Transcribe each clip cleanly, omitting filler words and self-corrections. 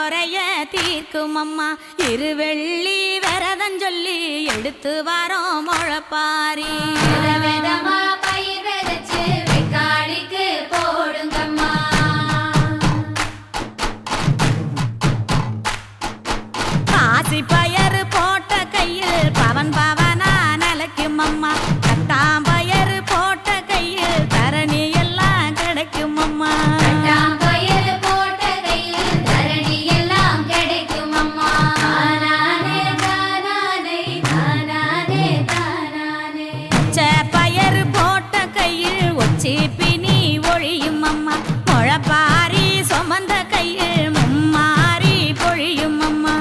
குறைய தீர்க்கும் அம்மா இருவெள்ளி விரதம் சொல்லி எடுத்து வரோம் முளைப்பாரி பயிர் விதைச்சு வெக்காளிக்கு போடுங்கம்மா பாசி பயறு போட்ட கையில் பவன் பவனா நிலைக்கும் அம்மா கட்டாம்பயறு போட்ட கையில் தரணி எல்லாம் கிடைக்கும் அம்மா பயறு போட்ட கையில் ஒச்சிப்பினி ஒழியும் அம்மா முளைப்பாரி சுமந்த கையில் மும்மாரி பொழியும் அம்மா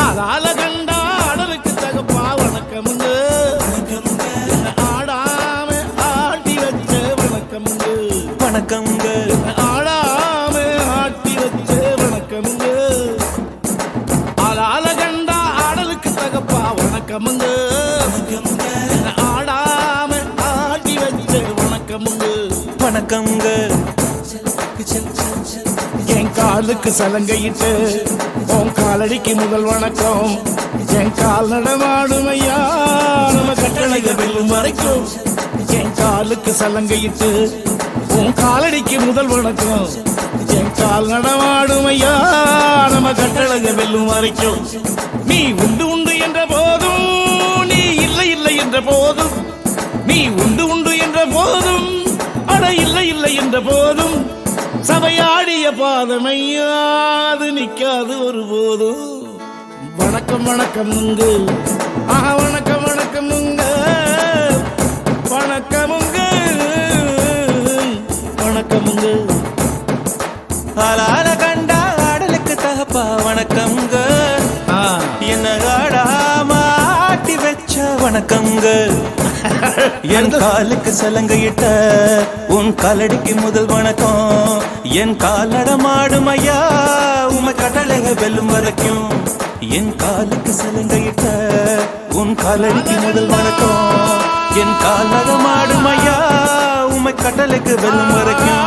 ஆளாலகண்டா அடலுக்கு தகப்பா வணக்கமுங்க ஆடாம ஆட்டி வச்ச வணக்கமுங்க வணக்கமுங்க ஆடாம ஆட்டி வச்ச வணக்கமுங்க ஆளாலகண்டா அடலுக்கு தகப்பா வணக்கமுங்க ஆடாம ஆட்டி வச்ச வணக்கமுங்க வணக்கமுங்க என் காலுக்கு சலங்கையிட்டு உன் காலடிக்கு முதல் வணக்கம் என் கால் நடமாடும் ஐயா நம்ம கட்டளைக வெல்லும் வரைக்கும் என் காலுக்கு சலங்கையிட்டு உன் காலடிக்கு முதல் வணக்கம் என் கால் நடமாடும் ஐயா நம்ம கட்டளைக வெல்லும் வரைக்கும் நீ உண்டு உண்டு என்ற போதும் நீ இல்லை இல்லை என்ற போதும் நீ உண்டு உண்டு என்ற போதும் அட இல்லை இல்லை என்ற போதும் சபையாடிய பாதமையாது நிக்காது ஒருபோதும் வணக்கம் வணக்கமுங்க வணக்கம் வணக்கமுங்க வணக்கமுங்க வணக்கமுங்க ஆளால கண்டா ஆடலுக்கு தகப்பா வணக்கமுங்க என்ன ஆடாம ஆட்டி வச்ச வணக்கமுங்க என் காலுக்கு சலங்கையிட்ட உன் காலடிக்கு முதல் வணக்கம் என் காலடமாடும் ஐயா உமை கட்டளைக வெல்லும் வரைக்கும் என் காலுக்கு சலங்கையிட்ட உன் காலடிக்கு முதல் வணக்கம் என் காலடமாடும் ஐயா உமை கட்டளைக்கு வெல்லும் வரைக்கும்